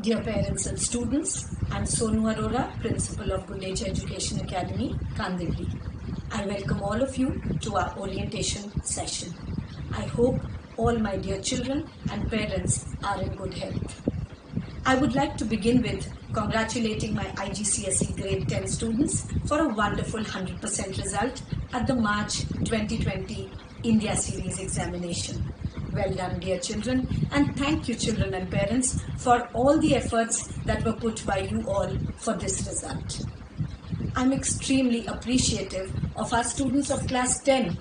Dear parents and students, I'm Sonu Arora, Principal of Good Age Education Academy, Kandivali. I welcome all of you to our orientation session. I hope all my dear children and parents are in good health. I would like to begin with congratulating my IGCSE Grade 10 students for a wonderful 100% result at the March 2020 India Series examination. Well done, dear children, and thank you, children and parents, for all the efforts that were put by you all for this result. I'm extremely appreciative of our students of Class 10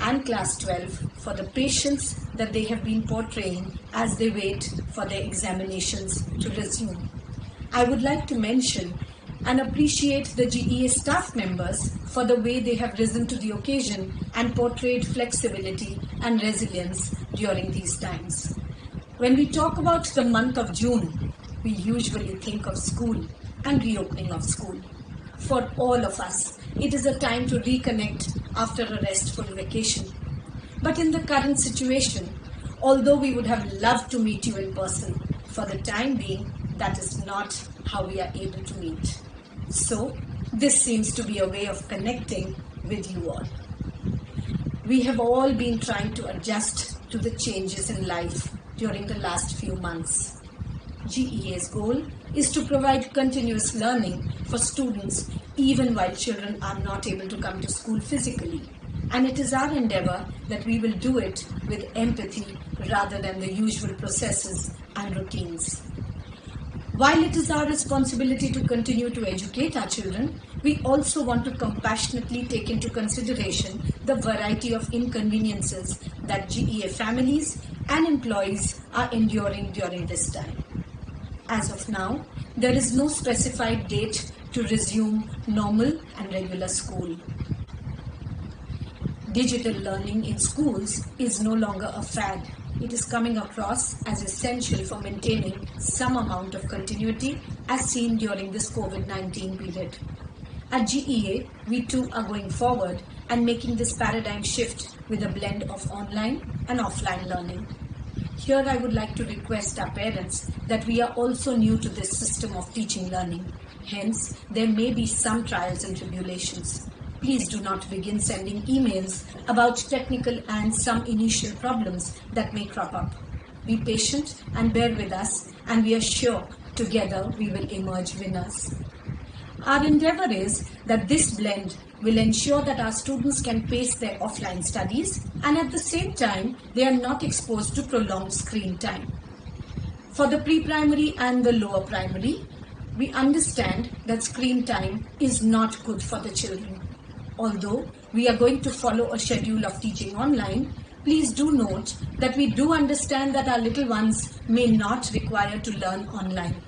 and Class 12 for the patience that they have been portraying as they wait for their examinations to resume. I would like to mention and appreciate the GEA staff members for the way they have risen to the occasion and portrayed flexibility and resilience during these times. When we talk about the month of June, we usually think of school and reopening of school. For all of us, it is a time to reconnect after a restful vacation. But in the current situation, although we would have loved to meet you in person, for the time being, that is not how we are able to meet. So, this seems to be a way of connecting with you all. We have all been trying to adjust to the changes in life during the last few months. GEA's goal is to provide continuous learning for students even while children are not able to come to school physically. And it is our endeavor that we will do it with empathy rather than the usual processes and routines. While it is our responsibility to continue to educate our children, we also want to compassionately take into consideration the variety of inconveniences that GEA families and employees are enduring during this time. As of now, there is no specified date to resume normal and regular school. Digital learning in schools is no longer a fad. It is coming across as essential for maintaining some amount of continuity as seen during this COVID-19 period. At GEA, we too are going forward and making this paradigm shift with a blend of online and offline learning. Here I would like to request our parents that we are also new to this system of teaching learning. Hence, there may be some trials and tribulations. Please do not begin sending emails about technical and some initial problems that may crop up. Be patient and bear with us, and we are sure together we will emerge winners. Our endeavor is that this blend will ensure that our students can pace their offline studies and at the same time they are not exposed to prolonged screen time. For the pre-primary and the lower primary, we understand that screen time is not good for the children. Although we are going to follow a schedule of teaching online, please do note that we do understand that our little ones may not require to learn online.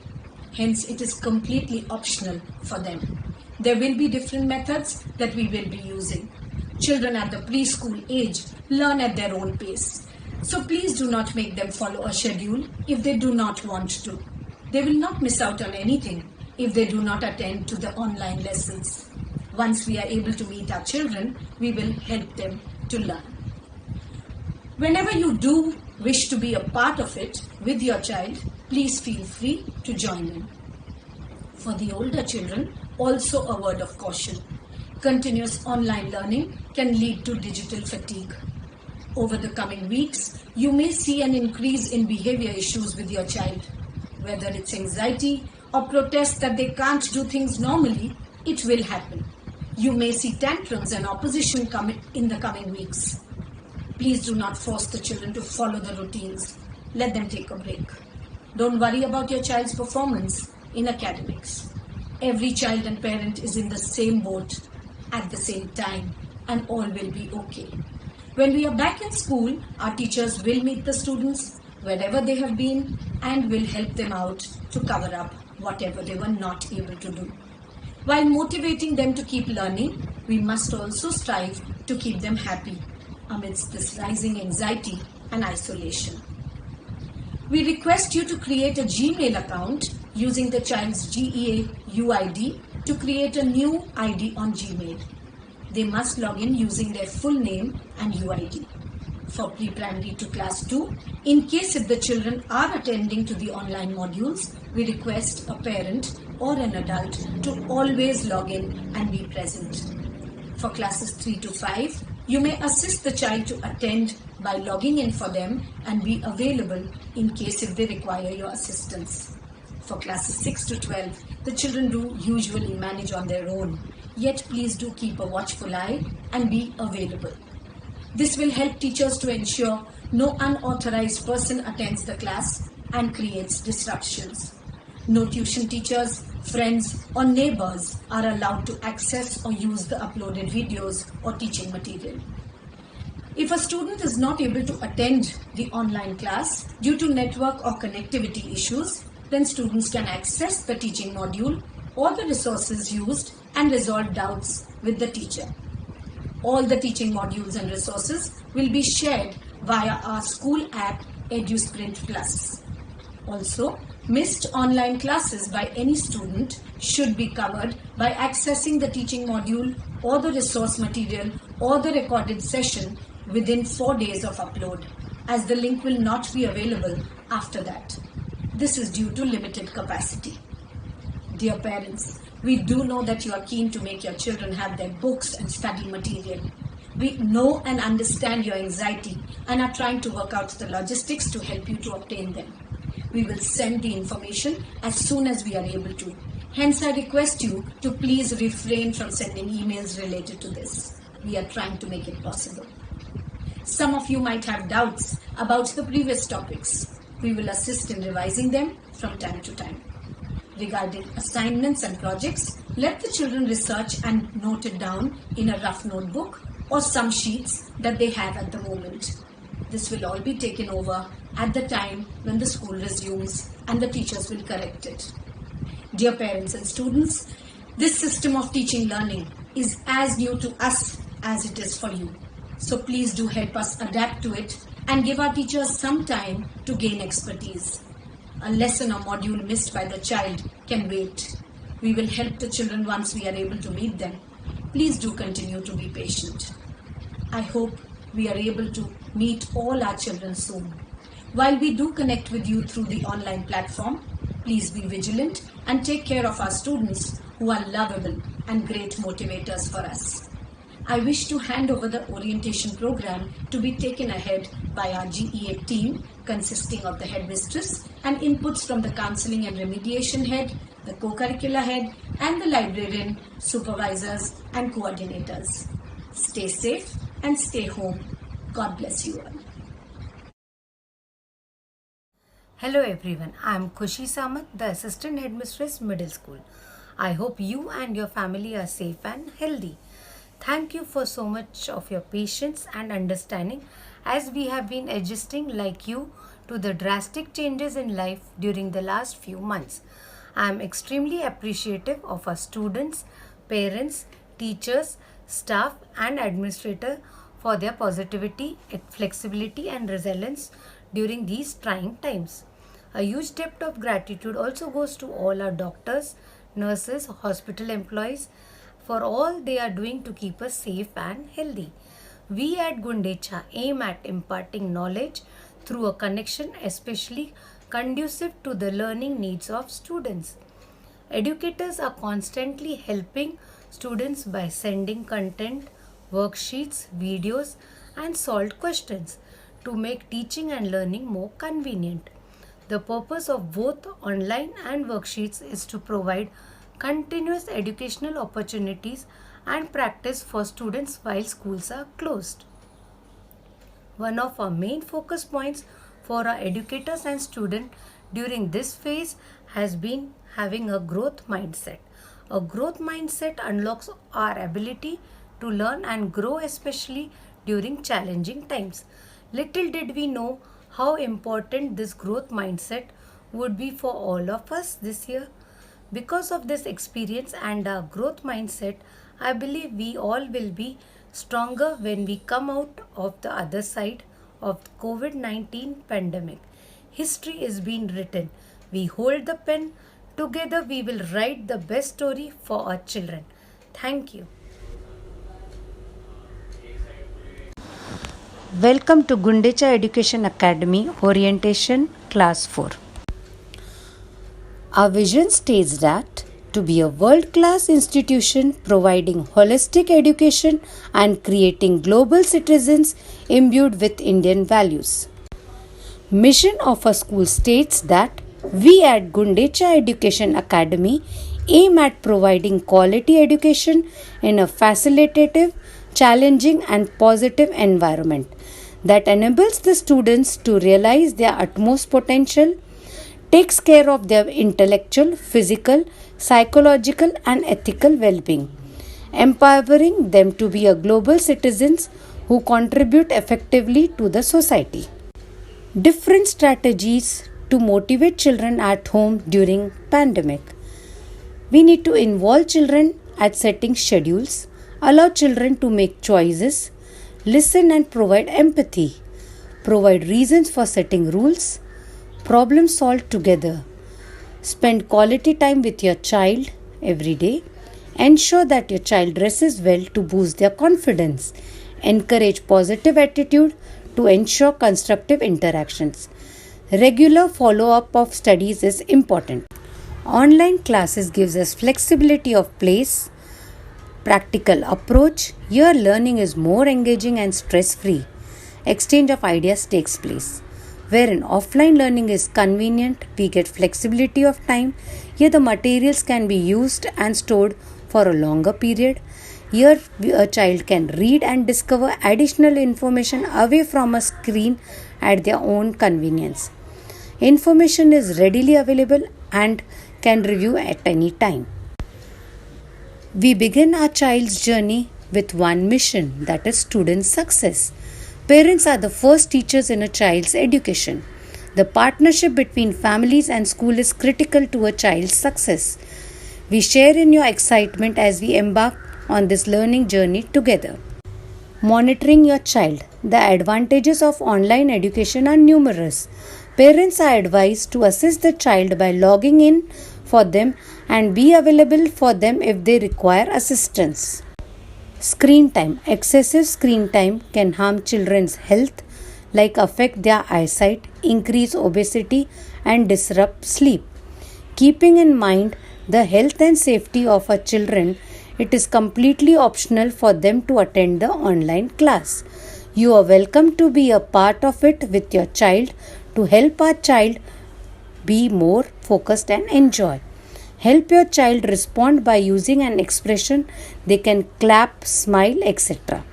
Hence, it is completely optional for them. There will be different methods that we will be using. Children at the preschool age learn at their own pace. So please do not make them follow a schedule if they do not want to. They will not miss out on anything if they do not attend to the online lessons. Once we are able to meet our children, we will help them to learn. Whenever you do wish to be a part of it with your child, please feel free to join in. For the older children, also a word of caution. Continuous online learning can lead to digital fatigue. Over the coming weeks, you may see an increase in behavior issues with your child. Whether it's anxiety or protest that they can't do things normally, it will happen. You may see tantrums and opposition in the coming weeks. Please do not force the children to follow the routines. Let them take a break. Don't worry about your child's performance in academics. Every child and parent is in the same boat at the same time, and all will be okay. When we are back in school, our teachers will meet the students wherever they have been and will help them out to cover up whatever they were not able to do. While motivating them to keep learning, we must also strive to keep them happy amidst this rising anxiety and isolation. We request you to create a Gmail account using the child's GEA UID to create a new ID on Gmail. They must log in using their full name and UID. for pre-primary to class 2. In case if the children are attending to the online modules, we request a parent or an adult to always log in and be present. For classes 3 to 5, you may assist the child to attend by logging in for them and be available in case if they require your assistance. For classes 6 to 12, the children do usually manage on their own, yet please do keep a watchful eye and be available. This will help teachers to ensure no unauthorized person attends the class and creates disruptions. No tuition teachers, friends or neighbors are allowed to access or use the uploaded videos or teaching material. If a student is not able to attend the online class due to network or connectivity issues, then students can access the teaching module or the resources used and resolve doubts with the teacher. All the teaching modules and resources will be shared via our school app EduSprint Plus. Also, missed online classes by any student should be covered by accessing the teaching module or the resource material or the recorded session within 4 days of upload, as the link will not be available after that. This is due to limited capacity. Dear parents, we do know that you are keen to make your children have their books and study material. We know and understand your anxiety and are trying to work out the logistics to help you to obtain them. We will send the information as soon as we are able to. Hence, I request you to please refrain from sending emails related to this. We are trying to make it possible. Some of you might have doubts about the previous topics. We will assist in revising them from time to time. Regarding assignments and projects, let the children research and note it down in a rough notebook or some sheets that they have at the moment. This will all be taken over at the time when the school resumes and the teachers will correct it. Dear parents and students, this system of teaching learning is as new to us as it is for you. So please do help us adapt to it and give our teachers some time to gain expertise. A lesson or module missed by the child can wait. We will help the children once we are able to meet them. Please do continue to be patient. I hope we are able to meet all our children soon. While we do connect with you through the online platform, please be vigilant and take care of our students who are lovable and great motivators for us. I wish to hand over the orientation program to be taken ahead by our GEA team consisting of the headmistress and inputs from the counseling and remediation head, the co-curricular head and the librarian, supervisors and coordinators. Stay safe and stay home. God bless you all. Hello everyone, I am Khushi Samat, the Assistant Headmistress Middle School. I hope you and your family are safe and healthy. Thank you for so much of your patience and understanding as we have been adjusting like you to the drastic changes in life during the last few months. I am extremely appreciative of our students, parents, teachers, staff and administrator for their positivity, flexibility and resilience during these trying times. A huge debt of gratitude also goes to all our doctors, nurses, hospital employees for all they are doing to keep us safe and healthy. We at Gundecha aim at imparting knowledge through a connection especially conducive to the learning needs of students. Educators are constantly helping students by sending content, worksheets, videos and solved questions to make teaching and learning more convenient. The purpose of both online and worksheets is to provide continuous educational opportunities and practice for students while schools are closed. One of our main focus points for our educators and students during this phase has been having a growth mindset. A growth mindset unlocks our ability to learn and grow, especially during challenging times. Little did we know how important this growth mindset would be for all of us this year. Because of this experience and our growth mindset, I believe we all will be stronger when we come out of the other side of the COVID-19 pandemic. History is being written. We hold the pen. Together we will write the best story for our children. Thank you. Welcome to Gundecha Education Academy Orientation Class 4. Our vision states that to be a world-class institution providing holistic education and creating global citizens imbued with Indian values. Mission of our school states that we at Gundecha Education Academy aim at providing quality education in a facilitative, challenging and positive environment that enables the students to realize their utmost potential, takes care of their intellectual, physical, psychological and ethical well-being, empowering them to be a global citizens who contribute effectively to the society. Different strategies to motivate children at home during pandemic. We need to involve children at setting schedules, allow children to make choices, listen and provide empathy, provide reasons for setting rules, problem solve together, spend quality time with your child every day, ensure that your child dresses well to boost their confidence, encourage positive attitude to ensure constructive interactions. Regular follow-up of studies is important. Online classes gives us flexibility of place, practical approach. Here learning is more engaging and stress-free. Exchange of ideas takes place. Wherein offline learning is convenient, we get flexibility of time. Here the materials can be used and stored for a longer period. Here a child can read and discover additional information away from a screen at their own convenience. Information is readily available and can review at any time. We begin our child's journey with one mission, that is student success. Parents are the first teachers in a child's education. The partnership between families and school is critical to a child's success. We share in your excitement as we embark on this learning journey together. Monitoring your child. The advantages of online education are numerous. Parents are advised to assist the child by logging in for them and be available for them if they require assistance. Screen time. Excessive screen time can harm children's health, like affect their eyesight, increase obesity and disrupt sleep. Keeping in mind the health and safety of our children, it is completely optional for them to attend the online class. You are welcome to be a part of it with your child to help our child be more focused and enjoy. Help your child respond by using an expression they can clap, smile, etc.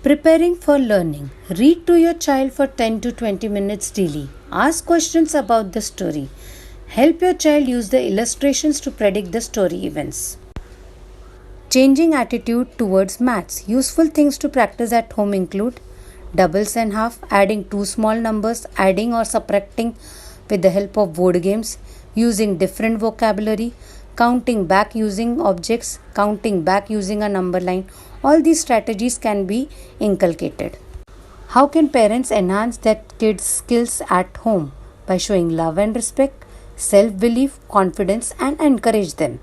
Preparing for learning. Read to your child for 10 to 20 minutes daily. Ask questions about the story. Help your child use the illustrations to predict the story events. Changing attitude towards maths. Useful things to practice at home include doubles and half, adding two small numbers, adding or subtracting with the help of board games, using different vocabulary, counting back using objects, counting back using a number line. All these strategies can be inculcated. How can parents enhance their kids' skills at home? By showing love and respect, self-belief, confidence and encourage them.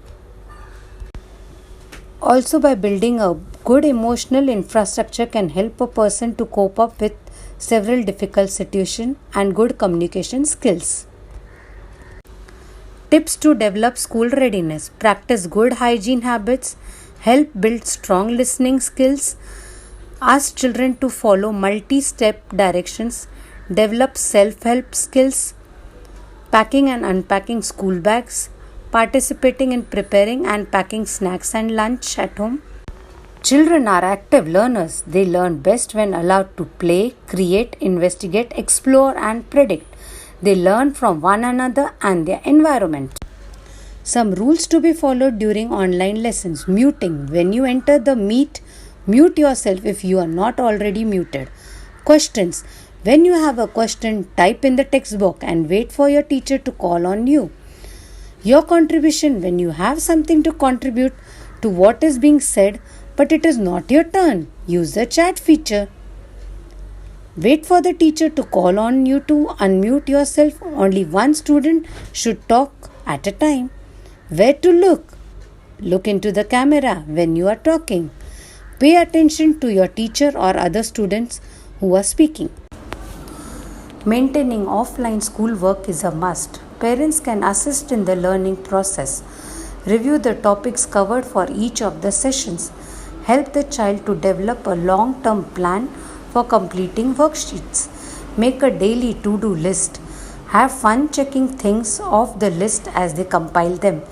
Also by building a good emotional infrastructure can help a person to cope up with several difficult situations and good communication skills. Tips to develop school readiness. Practice good hygiene habits. Help build strong listening skills. Ask children to follow multi-step directions. Develop self-help skills. Packing and unpacking school bags. Participating in preparing and packing snacks and lunch at home. Children are active learners. They learn best when allowed to play, create, investigate, explore and predict. They learn from one another and their environment. Some rules to be followed during online lessons. Muting. When you enter the meet, mute yourself if you are not already muted. Questions. When you have a question, type in the text box and wait for your teacher to call on you. Your contribution. When you have something to contribute to what is being said, but it is not your turn, use the chat feature. Wait for the teacher to call on you to unmute yourself. Only one student should talk at a time. Where to look? Look into the camera when you are talking. Pay attention to your teacher or other students who are speaking. Maintaining offline schoolwork is a must. Parents can assist in the learning process, review the topics covered for each of the sessions, help the child to develop a long term plan for completing worksheets, make a daily to do list, have fun checking things off the list as they compile them.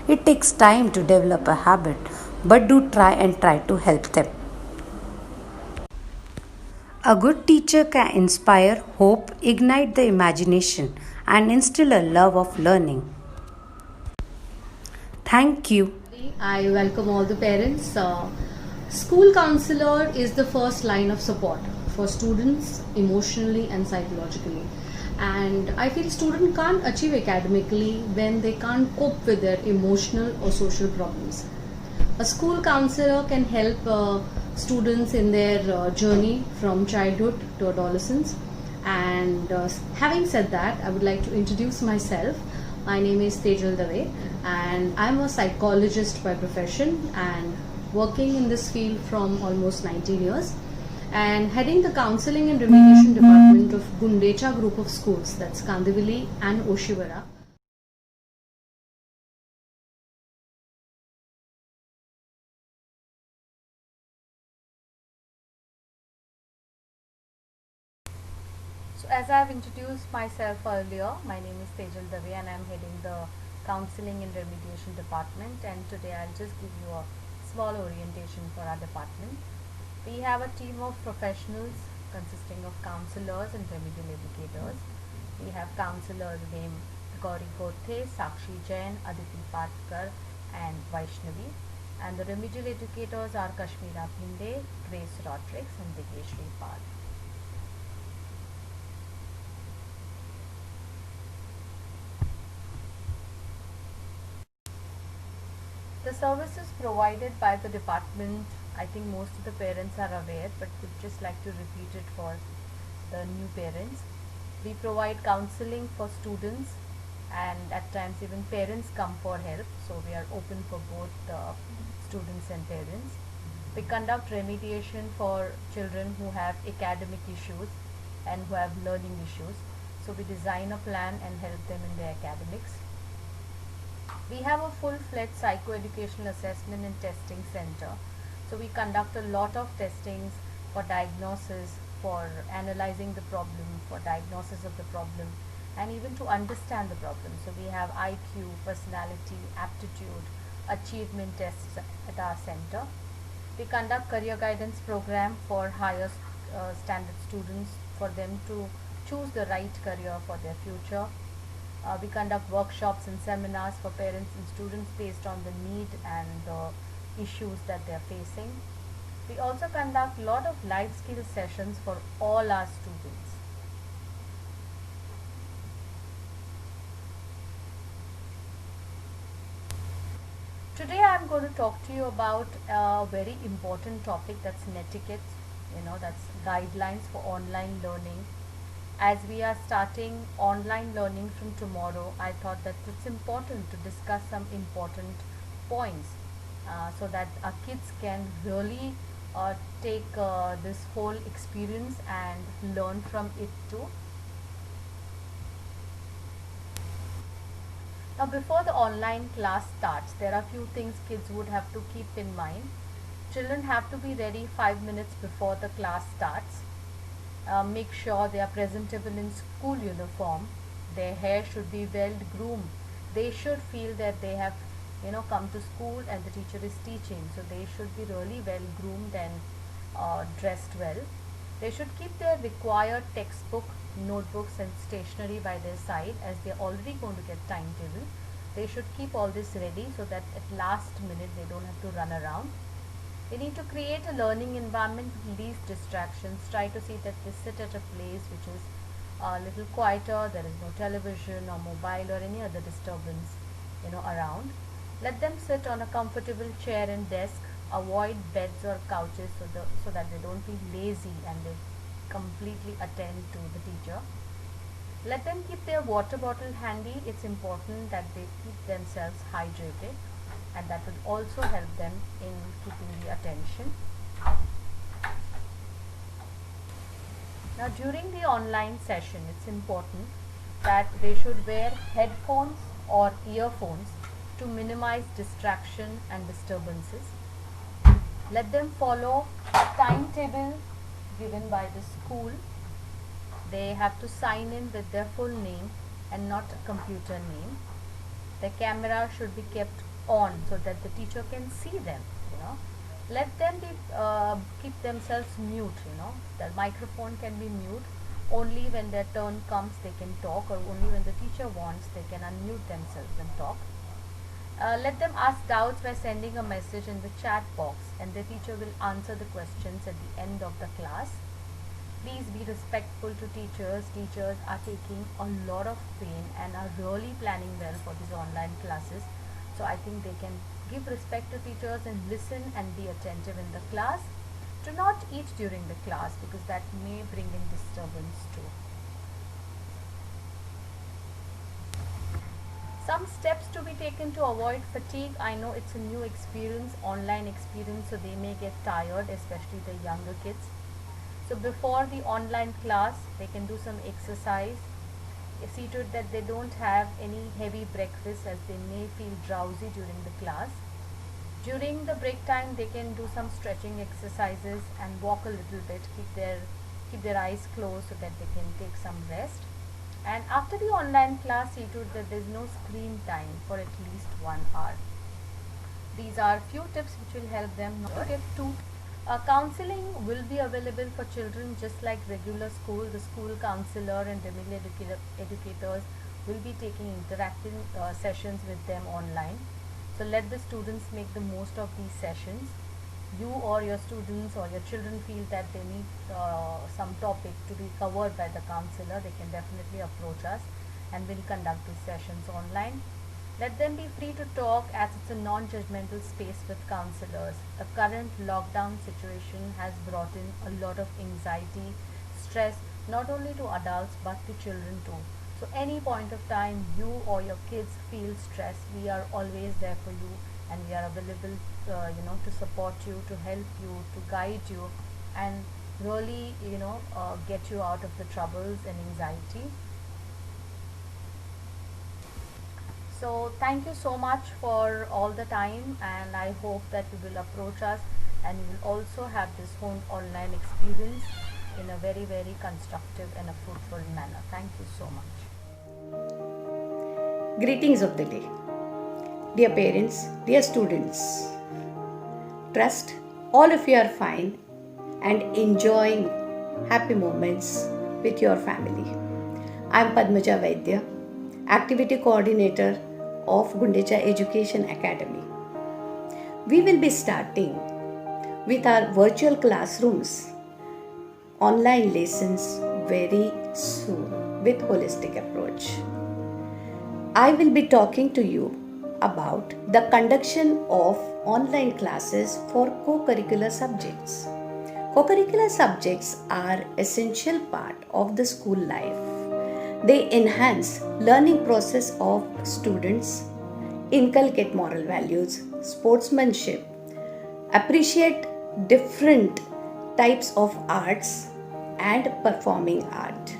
It takes time to develop a habit, but do try to help them. A good teacher can inspire hope, ignite the imagination, and instill a love of learning. Thank you. I welcome all the parents. School counselor is the first line of support for students emotionally and psychologically. And I feel student can't achieve academically when they can't cope with their emotional or social problems. A school counselor can help students in their journey from childhood to adolescence. And having said that, I would like to introduce myself. My name is Tejal Dave, and I'm a psychologist by profession and working in this field from almost 19 years and heading the counseling and remediation department of Gundecha group of schools, that's Kandivali and Oshiwara. So as I have introduced myself earlier, my name is Tejal Dave and I am heading the Counseling and Remediation Department, and today I'll just give you a small orientation for our department. We have a team of professionals consisting of counselors and remedial educators. We have counselors named Gauri Gothe, Sakshi Jain, Aditi Patkar and Vaishnavi, and the remedial educators are Kashmira Phinde, Grace Rodrigues and Digeshri Pal. The services provided by the department, I think most of the parents are aware, but would just like to repeat it for the new parents. We provide counseling for students, and at times even parents come for help, so we are open for both students and parents. We conduct remediation for children who have academic issues and who have learning issues, so we design a plan and help them in their academics. We have a full-fledged psychoeducational assessment and testing center. So we conduct a lot of testings for diagnosis, for analyzing the problem, for diagnosis of the problem, and even to understand the problem. So we have IQ, personality, aptitude, achievement tests at our center. We conduct career guidance program for higher standard students for them to choose the right career for their future. We conduct workshops and seminars for parents and students based on the need and the issues that they are facing. We also conduct a lot of life skill sessions for all our students. Today I am going to talk to you about a very important topic, that's netiquette, that's guidelines for online learning. As we are starting online learning from tomorrow, I thought that it's important to discuss some important points so that our kids can really take this whole experience and learn from it too. Now, before the online class starts, there are few things kids would have to keep in mind. Children have to be ready 5 minutes before the class starts. Make sure they are presentable in school uniform. Their hair should be well groomed. They should feel that they have come to school and the teacher is teaching, so they should be really well groomed and dressed well. They should keep their required textbook, notebooks and stationery by their side, as they are already going to get timetable. They should keep all this ready so that at last minute they don't have to run around. They need to create a learning environment with least distractions. Try to see that they sit at a place which is a little quieter. There is no television or mobile or any other disturbance around. Let them sit on a comfortable chair and desk. Avoid beds or couches so that they don't feel lazy and they completely attend to the teacher. Let them keep their water bottle handy. It's important that they keep themselves hydrated, and that will also help them in keeping the attention. Now during the online session, it's important that they should wear headphones or earphones to minimize distraction and disturbances. Let them follow a timetable given by the school. They have to sign in with their full name and not a computer name. The camera should be kept on so that the teacher can see them, let them keep themselves mute, the microphone can be mute. Only when their turn comes they can talk, or only when the teacher wants they can unmute themselves and talk. Let them ask doubts by sending a message in the chat box, and the teacher will answer the questions at the end of the class. Please be respectful to teachers. Teachers are taking a lot of pain and are really planning well for these online classes. So I think they can give respect to teachers and listen and be attentive in the class. Do not eat during the class because that may bring in disturbance too. Some steps to be taken to avoid fatigue. I know it's a new experience, online experience, so they may get tired, especially the younger kids. So before the online class, they can do some exercise. See to it that they don't have any heavy breakfast, as they may feel drowsy during the class. During the break time, they can do some stretching exercises and walk a little bit, keep their eyes closed so that they can take some rest. And after the online class, see to it that there is no screen time for at least 1 hour. These are few tips which will help them not get too. Counseling will be available for children just like regular school. The school counselor and remedial educators will be taking interactive sessions with them online. So let the students make the most of these sessions. You or your students or your children feel that they need some topic to be covered by the counselor, they can definitely approach us and we'll conduct these sessions online. Let them be free to talk, as it's a non-judgmental space with counselors. The current lockdown situation has brought in a lot of anxiety, stress, not only to adults but to children too. So any point of time you or your kids feel stressed, we are always there for you, and we are available to support you, to help you, to guide you, and really get you out of the troubles and anxiety. So thank you so much for all the time, and I hope that you will approach us and you will also have this whole online experience in a very, very constructive and a fruitful manner. Thank you so much. Greetings of the day. Dear parents, dear students, trust all of you are fine and enjoying happy moments with your family. I am Padmaja Vaidya, Activity Coordinator of Gundecha Education Academy. We will be starting with our virtual classrooms, online lessons very soon with holistic approach. I will be talking to you about the conduction of online classes for co-curricular subjects. Co-curricular subjects are essential part of the school life. They enhance learning process of students, inculcate moral values, sportsmanship, appreciate different types of arts and performing art.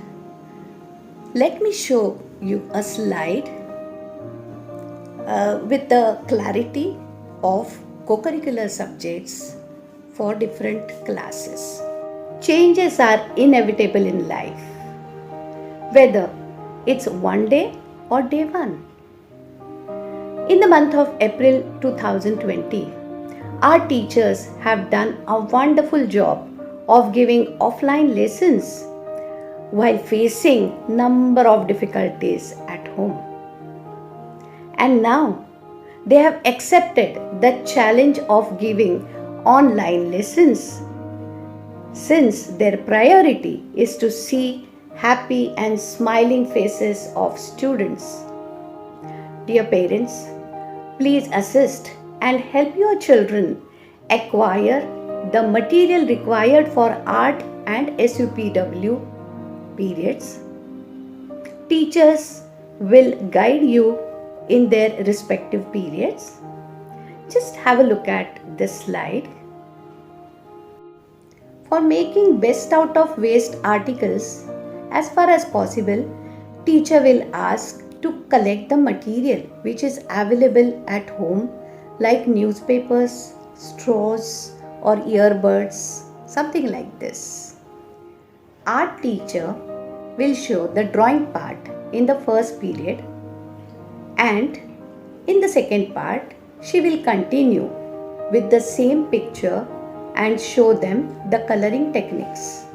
Let me show you a slide with the clarity of co-curricular subjects for different classes. Changes are inevitable in life, whether it's one day or day one. In the month of April 2020, our teachers have done a wonderful job of giving offline lessons while facing number of difficulties at home. And now they have accepted the challenge of giving online lessons, since their priority is to see happy and smiling faces of students. Dear parents, please assist and help your children acquire the material required for art and SUPW periods. Teachers will guide you in their respective periods. Just have a look at this slide. For making best out of waste articles, as far as possible, teacher will ask to collect the material which is available at home like newspapers, straws or earbuds, something like this. Art teacher will show the drawing part in the first period, and in the second part she will continue with the same picture and show them the coloring techniques.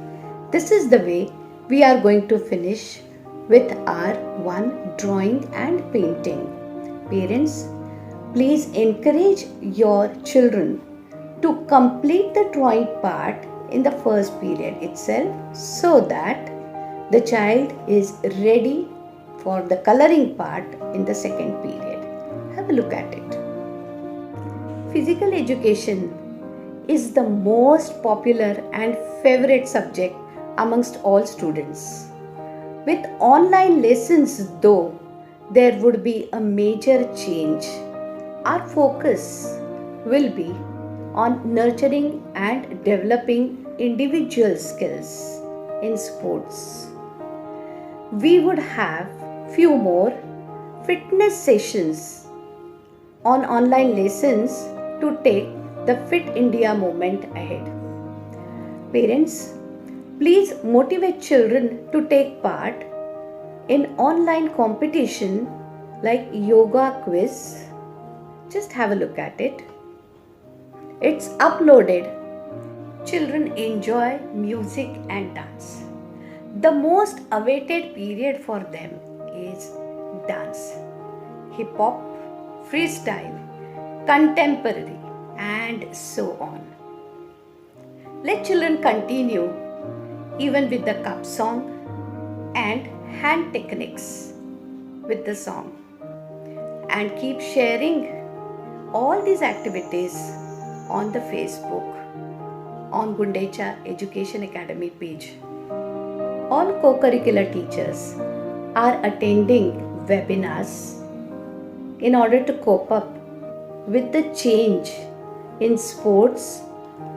This is the way we are going to finish with our one drawing and painting. Parents, please encourage your children to complete the drawing part in the first period itself so that the child is ready for the coloring part in the second period. Have a look at it. Physical education is the most popular and favorite subject amongst all students. With online lessons though, there would be a major change. Our focus will be on nurturing and developing individual skills in sports. We would have few more fitness sessions on online lessons to take the Fit India movement ahead. Parents, please motivate children to take part in online competition like yoga quiz. Just have a look at it. It's uploaded. Children enjoy music and dance. The most awaited period for them is dance. Hip hop, freestyle, contemporary, and so on. Let children continue even with the cup song and hand techniques with the song, and keep sharing all these activities on the Facebook on Gundecha Education Academy page. All co-curricular teachers are attending webinars in order to cope up with the change in sports,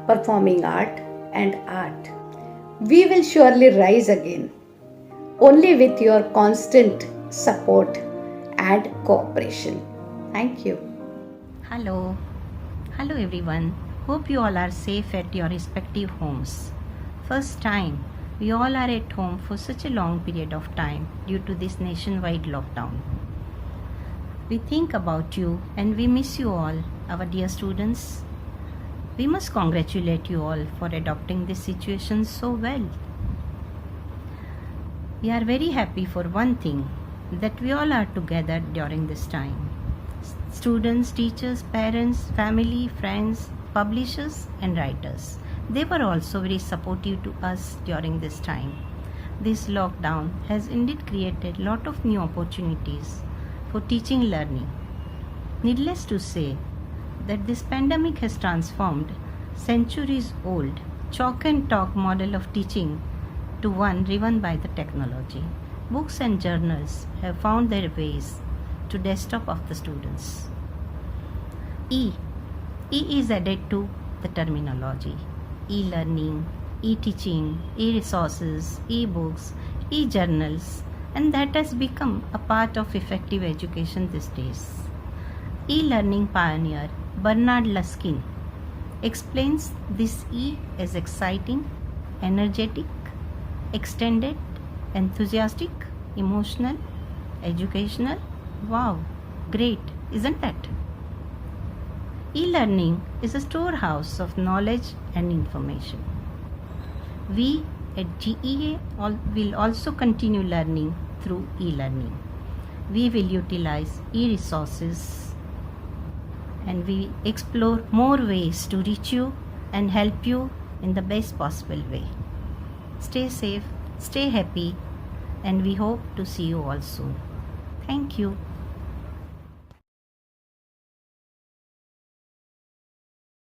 performing art and art. We will surely rise again only with your constant support and cooperation. Thank you. Hello everyone. Hope you all are safe at your respective homes. First time we all are at home for such a long period of time due to this nationwide lockdown. We think about you and we miss you all, our dear students. We must congratulate you all for adopting this situation so well. We are very happy for one thing, that we all are together during this time. Students, teachers, parents, family, friends, publishers and writers. They were also very supportive to us during this time. This lockdown has indeed created a lot of new opportunities for teaching learning. Needless to say that this pandemic has transformed centuries old chalk and talk model of teaching to one driven by the technology. Books and journals have found their ways to desktop of the students. E is added to the terminology. E-learning, e-teaching, e-resources, e-books, e-journals, and that has become a part of effective education these days. E-learning pioneer Bernard Luskin explains this E as exciting, energetic, extended, enthusiastic, emotional, educational. Wow, great, isn't that? E-learning is a storehouse of knowledge and information. We at GEA will also continue learning through e-learning. We will utilize e-resources and we explore more ways to reach you and help you in the best possible way. Stay safe, stay happy, and we hope to see you all soon. Thank you.